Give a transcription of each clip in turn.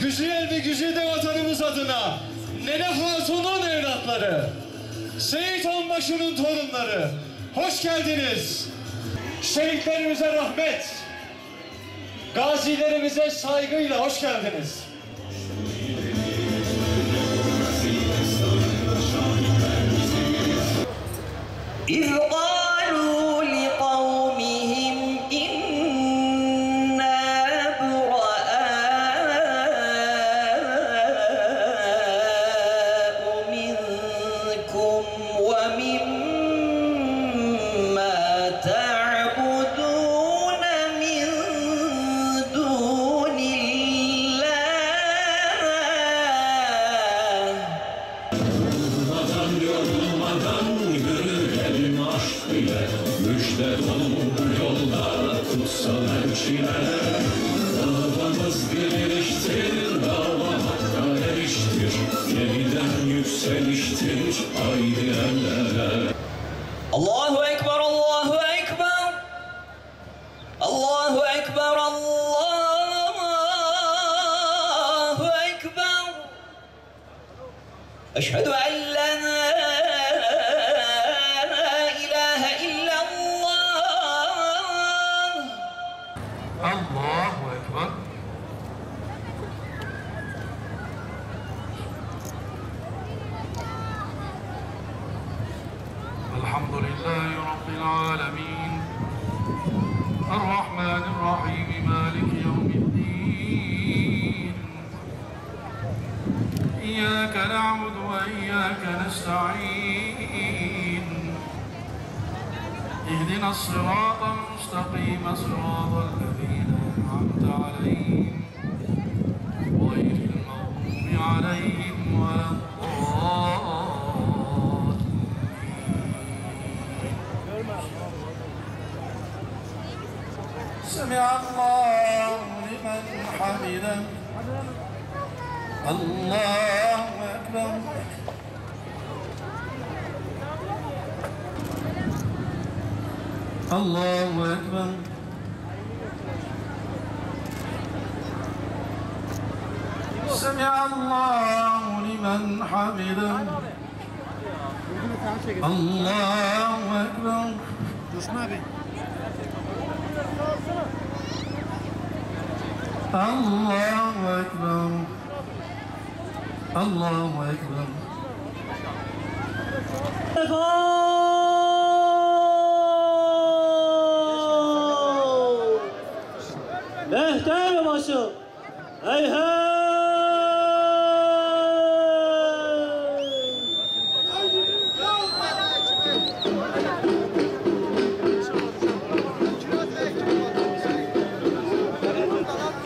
güzel ve güzide vatanımız adına Nene Hatun'un evlatları, Seyit Onbaşı'nın torunları, hoş geldiniz. Şehitlerimize rahmet, gazilerimize saygıyla hoş geldiniz. Müjde dolu yolda kutsal elçiler, davamız birliktir, dava hakka eriştir, yeniden yükseliştir, haydi ellere. Allahu Ekber, Allahu Ekber, Allahu Ekber, Allahu Ekber. Eşhedü en la Allahu Ekber. Elhamdülillahi Rabbil alemin. Errahmanirrahim. Maliki yevmiddin. İyyâke na'budu ve iyyâke nesta'in. اهدنا الصراط المستقيم صراط الذين أنعمت عليهم غير المغضوب عليهم ولا الضالين. سمع الله لمن حمده. الله أكبر. الله أكبر. سمع الله لمن حمده. الله أكبر. الله أكبر. الله أكبر. Mehter başı, hey hey!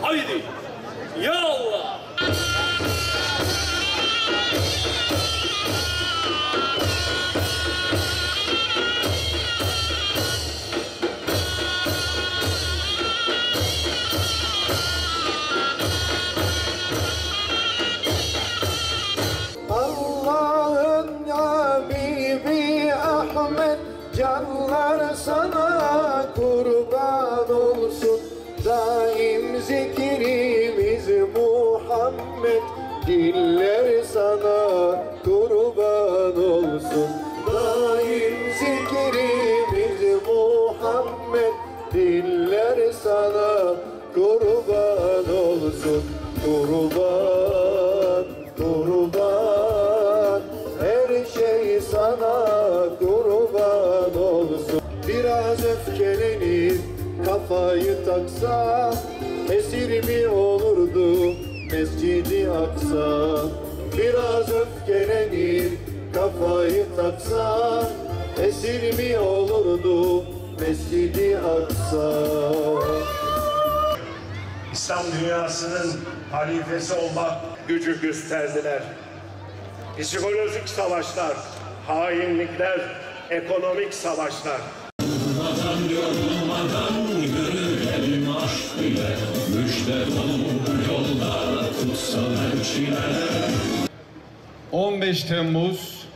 Haydi, ya Allah! Canlar sana kurban olsun, daim zikrimiz Muhammed. Diller sana kurban olsun, daim zikrimiz Muhammed. Diller sana kurban olsun, kurban, kurban. Her şey sana kurban olsun. Biraz öfkelenip kafayı taksa, esir mi olurdu Mescid-i Aksa? Biraz öfkelenip kafayı taksa, esir mi olurdu Mescid-i Aksa? İslam dünyasının halifesi olmak gücü gösterdiler. Psikolojik savaşlar, hainlikler, ekonomik savaşlar. Durmadan yorulmadan yürüyelim aşk ile, müjde dolu yolda kutsal elçiler. 15 Temmuz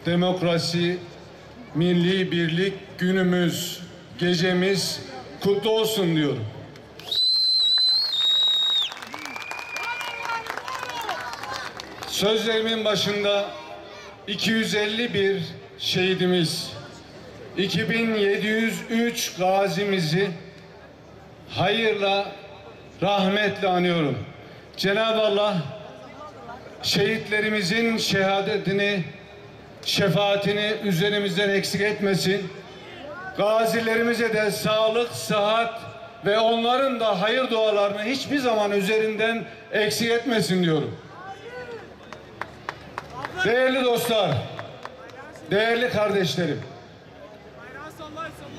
Demokrasi, Milli Birlik Günümüz, gecemiz kutlu olsun diyorum. Sözlerimin başında 251 şehidimiz, 2703 gazimizi hayırla, rahmetle anıyorum. Cenab-ı Allah şehitlerimizin şehadetini, şefaatini üzerimizden eksik etmesin. Gazilerimize de sağlık, sıhhat ve onların da hayır dualarını hiçbir zaman üzerinden eksik etmesin diyorum. Değerli dostlar, değerli kardeşlerim,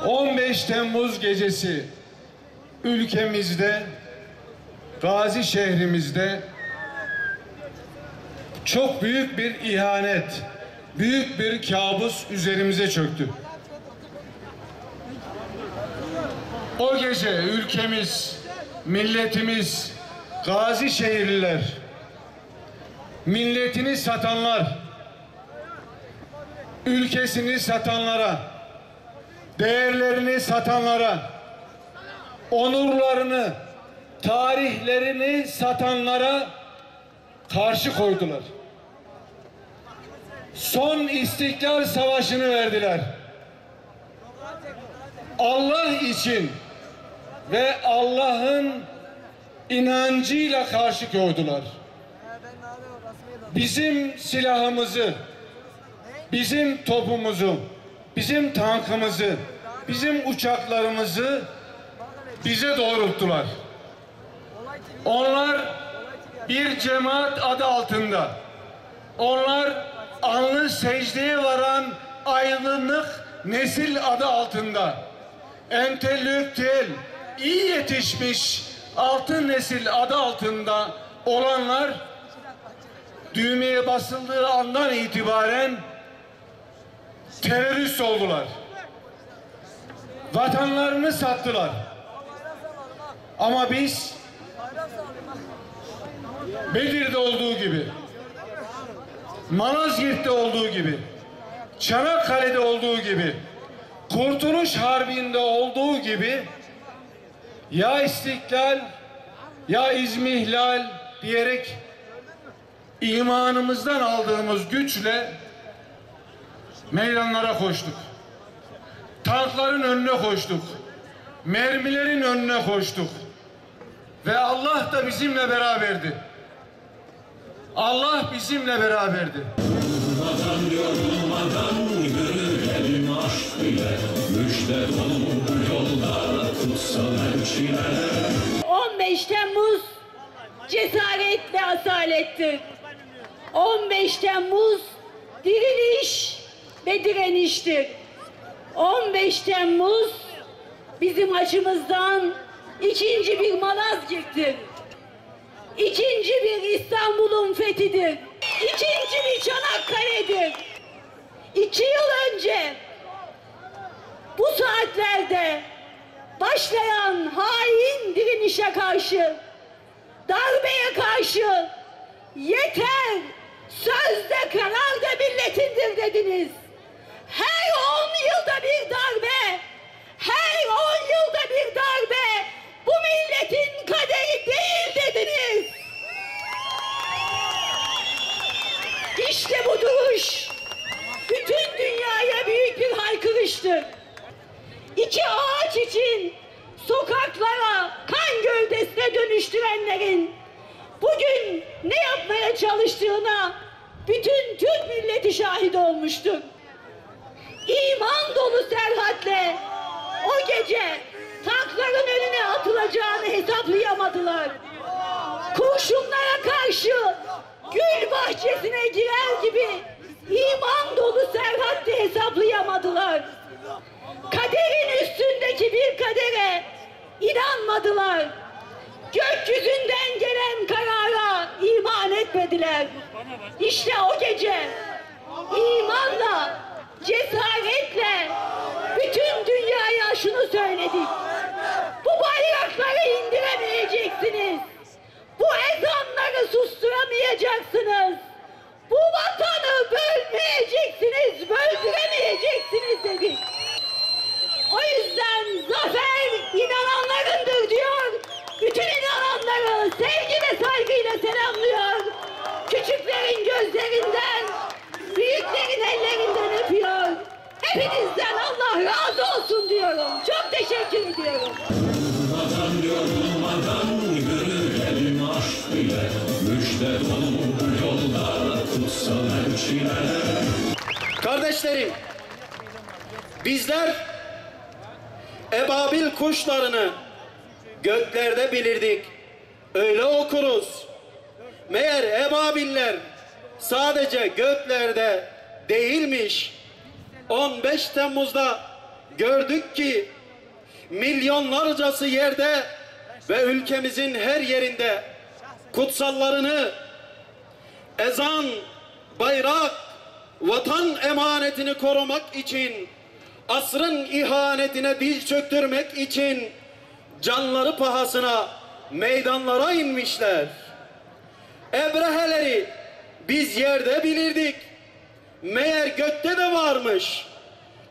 15 Temmuz gecesi ülkemizde, Gazi şehrimizde çok büyük bir ihanet, büyük bir kabus üzerimize çöktü. O gece ülkemiz, milletimiz, Gazi şehirliler, milletini satanlar, ülkesini satanlara, değerlerini satanlara, onurlarını, tarihlerini satanlara karşı koydular. Son İstiklal Savaşı'nı verdiler. Allah için ve Allah'ın inancıyla karşı koydular. Bizim silahımızı, bizim topumuzu, bizim tankımızı, bizim uçaklarımızı bize doğrulttular. Onlar bir cemaat adı altında, onlar alnı secdeye varan aydınlık nesil adı altında, entelektüel, iyi yetişmiş altın nesil adı altında olanlar düğmeye basıldığı andan itibaren terörist oldular. Vatanlarını sattılar. Ama biz Bedir'de olduğu gibi, Malazgirt'te olduğu gibi, Çanakkale'de olduğu gibi, Kurtuluş Harbi'nde olduğu gibi ya istiklal ya izmihlal diyerek imanımızdan aldığımız güçle meydanlara koştuk. Tankların önüne koştuk. Mermilerin önüne koştuk. Ve Allah da bizimle beraberdi. Allah bizimle beraberdi. Yorulmadan yorulmadan yürüyelim aşk ile, müjde dolu bu yolda kutsal elçiler. 15 Temmuz cesaret ve asalettir. 15 Temmuz diriliş ve direniştir. 15 Temmuz bizim açımızdan ikinci bir Malazgirt'tir. İkinci bir İstanbul'un fethidir. İkinci bir Çanakkale'dir. 2 yıl önce bu saatlerde başlayan hain direnişe karşı, darbeye karşı yeter, sözde karar da milletindir dediniz. Her 10 yılda bir darbe, her 10 yılda bir darbe bu milletin kaderi değil dediniz. İşte bu duruş bütün dünyaya büyük bir haykırıştır. 2 ağaç için sokaklara kan gövdesine dönüştürenlerin bugün ne yapmaya çalıştığına bütün Türk milleti şahit olmuştur. İman dolu serhatle o gece tankların önüne atılacağını hesaplayamadılar. Kurşunlara karşı gül bahçesine girer gibi iman dolu serhatle hesaplayamadılar. Kaderin üstündeki bir kadere inanmadılar. Gökyüzünden gelen karara iman etmediler. İşte o gece imanla, cesaretle bütün dünyaya şunu söyledik. Bu bayrakları indiremeyeceksiniz. Bu ezanları susturamayacaksınız. Bu vatanı bölmeyeceksiniz, böldüremeyeceksiniz dedik. O yüzden zafer inananlarındır diyor. Bütün inananları sevgi ve saygıyla selamlıyor. Küçüklerin ile müjde dolu bu yolda kutsal elçiler. Kardeşlerim, bizler ebabil kuşlarını göklerde bilirdik. Öyle okuruz. Meğer ebabiller sadece göklerde değilmiş. 15 Temmuz'da gördük ki milyonlarcası yerde ve ülkemizin her yerinde kutsallarını, ezan, bayrak, vatan emanetini korumak için, asrın ihanetine diz çöktürmek için canları pahasına meydanlara inmişler. Ebreheleri biz yerde bilirdik. Meğer gökte de varmış.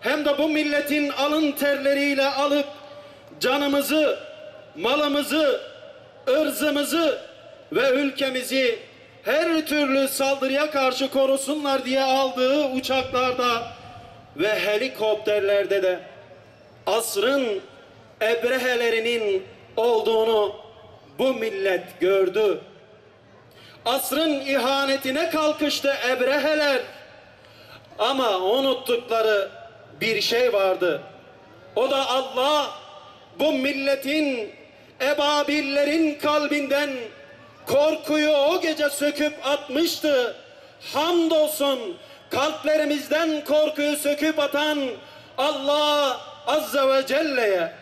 Hem de bu milletin alın terleriyle alıp canımızı, malımızı, ırzımızı ve ülkemizi her türlü saldırıya karşı korusunlar diye aldığı uçaklarda ve helikopterlerde de asrın ebrehelerinin olduğunu bu millet gördü. Asrın ihanetine kalkıştı ebreheler. Ama unuttukları bir şey vardı. O da Allah bu milletin, ebabillerin kalbinden korkuyu o gece söküp atmıştı. Hamdolsun kalplerimizden korkuyu söküp atan Allah Azze ve Celle'ye.